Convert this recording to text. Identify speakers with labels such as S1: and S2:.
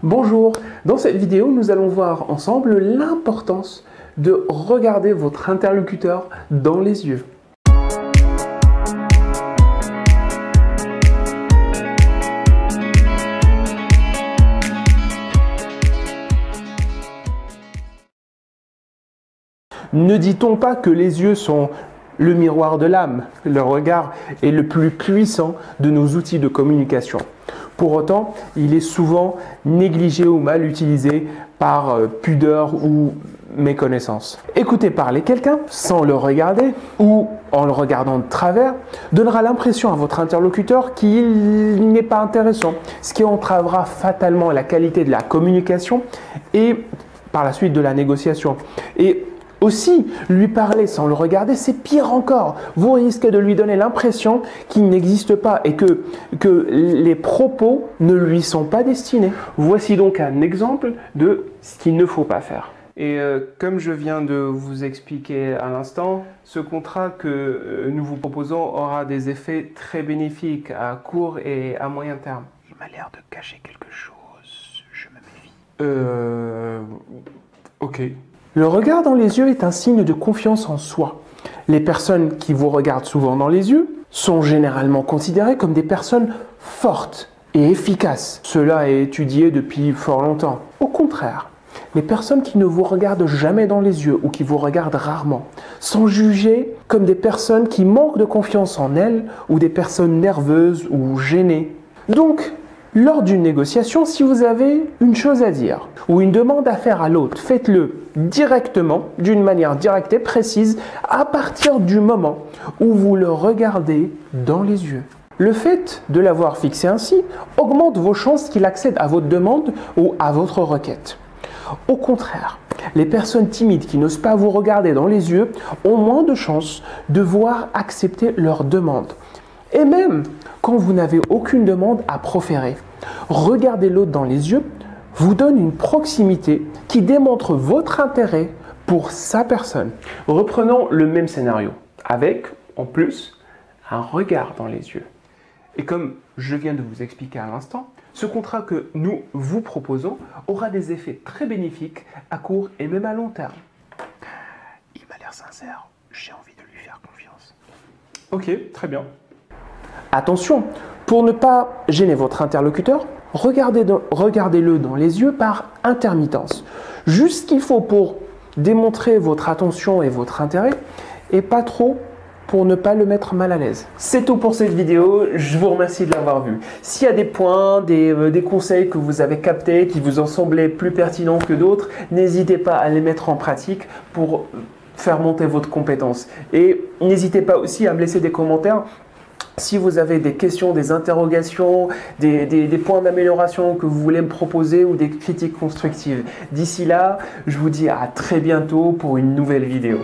S1: Bonjour, dans cette vidéo, nous allons voir ensemble l'importance de regarder votre interlocuteur dans les yeux. Ne dit-on pas que les yeux sont le miroir de l'âme? Le regard est le plus puissant de nos outils de communication. Pour autant, il est souvent négligé ou mal utilisé par pudeur ou méconnaissance. Écouter parler quelqu'un sans le regarder ou en le regardant de travers donnera l'impression à votre interlocuteur qu'il n'est pas intéressant, ce qui entravera fatalement la qualité de la communication et par la suite de la négociation. Et aussi, lui parler sans le regarder, c'est pire encore. Vous risquez de lui donner l'impression qu'il n'existe pas et que les propos ne lui sont pas destinés. Voici donc un exemple de ce qu'il ne faut pas faire. Et comme je viens de vous expliquer à l'instant, ce contrat que nous vous proposons aura des effets très bénéfiques à court et à moyen terme.
S2: Il m'a l'air de cacher quelque chose, je me méfie.
S1: Ok. Le regard dans les yeux est un signe de confiance en soi. Les personnes qui vous regardent souvent dans les yeux sont généralement considérées comme des personnes fortes et efficaces. Cela est étudié depuis fort longtemps. Au contraire, les personnes qui ne vous regardent jamais dans les yeux ou qui vous regardent rarement sont jugées comme des personnes qui manquent de confiance en elles ou des personnes nerveuses ou gênées. Donc, lors d'une négociation, si vous avez une chose à dire ou une demande à faire à l'autre, faites-le directement, d'une manière directe et précise, à partir du moment où vous le regardez dans les yeux. Le fait de l'avoir fixé ainsi augmente vos chances qu'il accède à votre demande ou à votre requête. Au contraire, les personnes timides qui n'osent pas vous regarder dans les yeux ont moins de chances de voir accepter leur demande. Et même quand vous n'avez aucune demande à proférer, regarder l'autre dans les yeux vous donne une proximité qui démontre votre intérêt pour sa personne. Reprenons le même scénario, avec, en plus, un regard dans les yeux. Et comme je viens de vous expliquer à l'instant, ce contrat que nous vous proposons aura des effets très bénéfiques à court et même à long terme.
S2: Il m'a l'air sincère, j'ai envie de lui faire confiance.
S1: Ok, très bien. Attention, pour ne pas gêner votre interlocuteur, regardez-le dans les yeux par intermittence. Juste ce qu'il faut pour démontrer votre attention et votre intérêt, et pas trop pour ne pas le mettre mal à l'aise. C'est tout pour cette vidéo, je vous remercie de l'avoir vue. S'il y a des points, des conseils que vous avez captés, qui vous ont semblé plus pertinents que d'autres, n'hésitez pas à les mettre en pratique pour faire monter votre compétence. Et n'hésitez pas aussi à me laisser des commentaires si vous avez des questions, des interrogations, des points d'amélioration que vous voulez me proposer ou des critiques constructives. D'ici là, je vous dis à très bientôt pour une nouvelle vidéo.